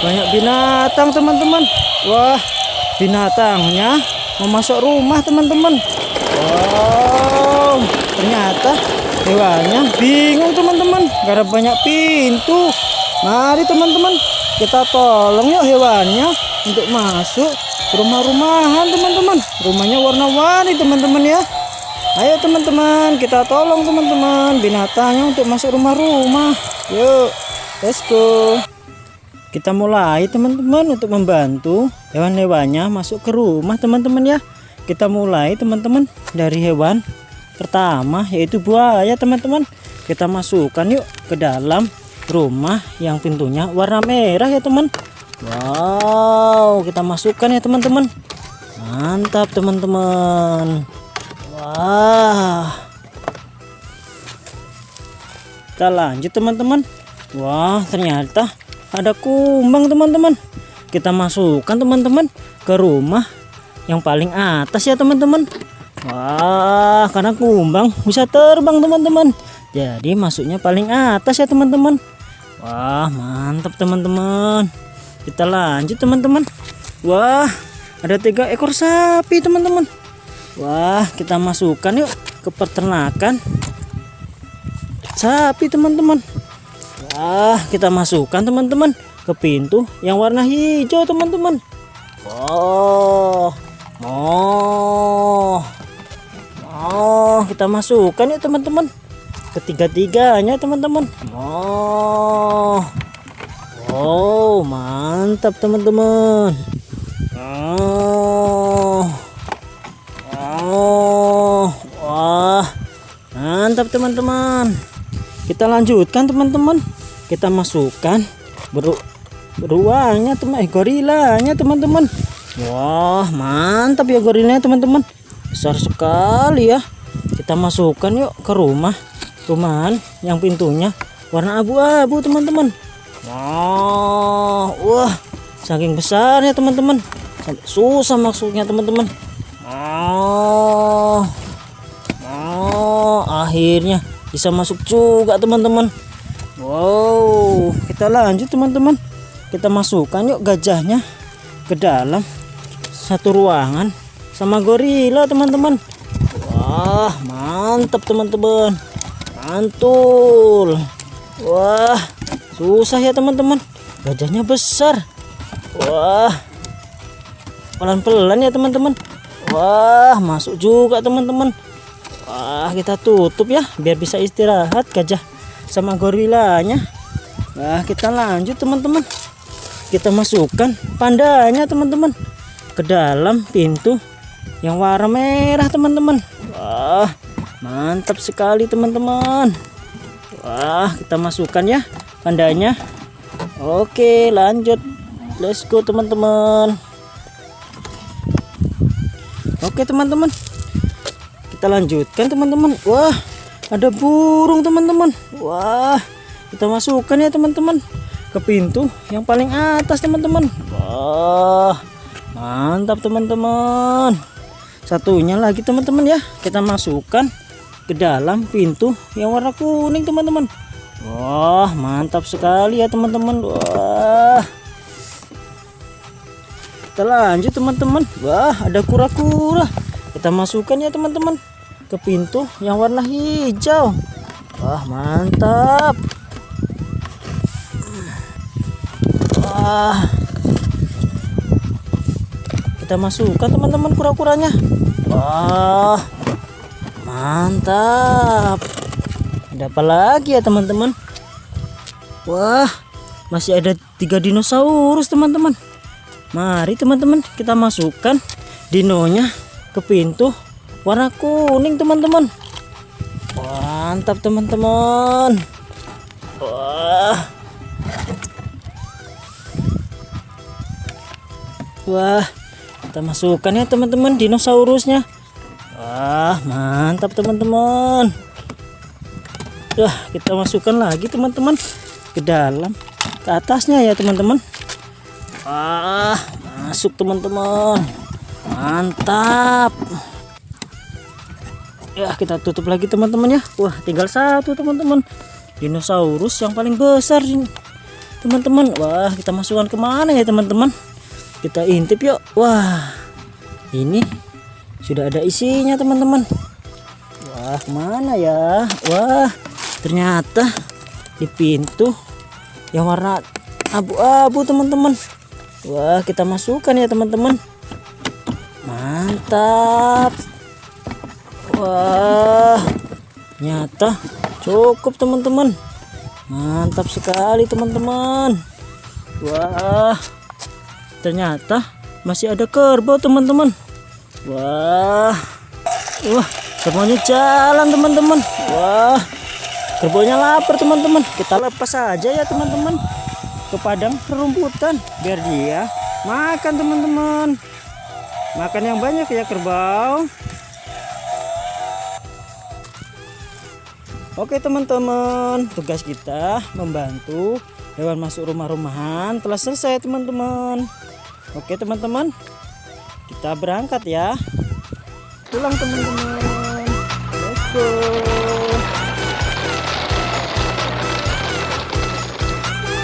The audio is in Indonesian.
Banyak binatang teman-teman. Wah, binatangnya mau masuk rumah teman-teman. Wow, ternyata hewannya bingung teman-teman, karena banyak pintu. Mari teman-teman, kita tolong yuk hewannya untuk masuk rumah-rumahan teman-teman. Rumahnya warna-warni teman-teman ya. Ayo teman-teman, kita tolong teman-teman binatangnya untuk masuk rumah-rumah. Yuk, let's go. Kita mulai teman-teman untuk membantu hewan-hewannya masuk ke rumah teman-teman ya. Kita mulai teman-teman dari hewan pertama, yaitu buaya teman-teman. Kita masukkan yuk ke dalam rumah yang pintunya warna merah ya teman. Wow, kita masukkan ya teman-teman. Mantap teman-teman. Wah, kita lanjut teman-teman. Wah, ternyata ada kumbang teman-teman. Kita masukkan teman-teman ke rumah yang paling atas ya teman-teman. Wah, karena kumbang bisa terbang teman-teman, jadi masuknya paling atas ya teman-teman. Wah, mantap teman-teman. Kita lanjut teman-teman. Wah, ada 3 ekor sapi teman-teman. Wah, kita masukkan yuk ke peternakan sapi teman-teman. Wah, kita masukkan teman-teman ke pintu yang warna hijau teman-teman. Oh, kita masukkan ya teman-teman ketiga-tiganya teman-teman. Oh, mantap teman-teman. Wah, mantap teman-teman. Kita lanjutkan teman-teman. Kita masukkan beruangnya gorilanya teman-teman. Wah, mantap ya gorilanya teman-teman. Besar sekali ya. Kita masukkan yuk ke rumahan yang pintunya warna abu-abu teman-teman. Wah, saking besarnya teman-teman, susah masuknya teman-teman. Akhirnya bisa masuk juga teman-teman. Wow, kita lanjut teman-teman. Kita masukkan yuk gajahnya ke dalam satu ruangan sama gorila teman-teman. Wah, mantap teman-teman, mantul. Wah, susah ya teman-teman, gajahnya besar. Wah, pelan-pelan ya teman-teman. Wah, masuk juga teman-teman. Wah, kita tutup ya biar bisa istirahat gajah sama gorilanya. Wah, kita lanjut teman-teman. Kita masukkan pandanya teman-teman ke dalam pintu yang warna merah teman-teman. Wah, mantap sekali teman-teman. Wah, kita masukkan ya pandanya. Oke, lanjut, let's go teman-teman. Oke teman-teman, kita lanjutkan teman-teman. Wah, ada burung teman-teman. Wah, kita masukkan ya teman-teman ke pintu yang paling atas teman-teman. Wah, mantap teman-teman. Satunya lagi teman-teman ya, kita masukkan ke dalam pintu yang warna kuning teman-teman. Wah, mantap sekali ya teman-teman. Wah, kita lanjut teman-teman. Wah, ada kura-kura. Kita masukkan ya teman-teman ke pintu yang warna hijau. Wah, mantap. Wah, kita masukkan teman-teman kura-kuranya. Wah, mantap. Ada apa lagi ya teman-teman? Wah, masih ada 3 dinosaurus teman-teman. Mari teman-teman, kita masukkan dinonya ke pintu warna kuning teman-teman. Mantap teman-teman. Wah, kita masukkan ya teman-teman dinosaurusnya. Wah, mantap teman-teman. Wah, kita masukkan lagi teman-teman ke dalam, ke atasnya ya teman-teman. Wah, masuk teman-teman, mantap. Ya, kita tutup lagi teman-teman ya. Wah, tinggal satu teman-teman, dinosaurus yang paling besar ini. teman-teman. Wah, kita masukkan kemana ya teman-teman? Kita intip yuk. Wah, ini sudah ada isinya teman-teman. Wah, kemana ya? Wah, ternyata di pintu yang warna abu-abu teman-teman. Wah, kita masukkan ya teman-teman. Mantap. Wah, ternyata cukup teman-teman. Mantap sekali teman-teman. Wah, ternyata masih ada kerbau teman-teman. Wah, semuanya jalan teman-teman. Wah, kerbaunya lapar teman-teman. Kita lepas saja ya teman-teman ke padang rumputan biar dia makan teman-teman. Makan yang banyak ya kerbau. Oke teman-teman, tugas kita membantu hewan masuk rumah-rumahan telah selesai teman-teman. Oke teman-teman, kita berangkat ya. Pulang teman-teman. Let's go.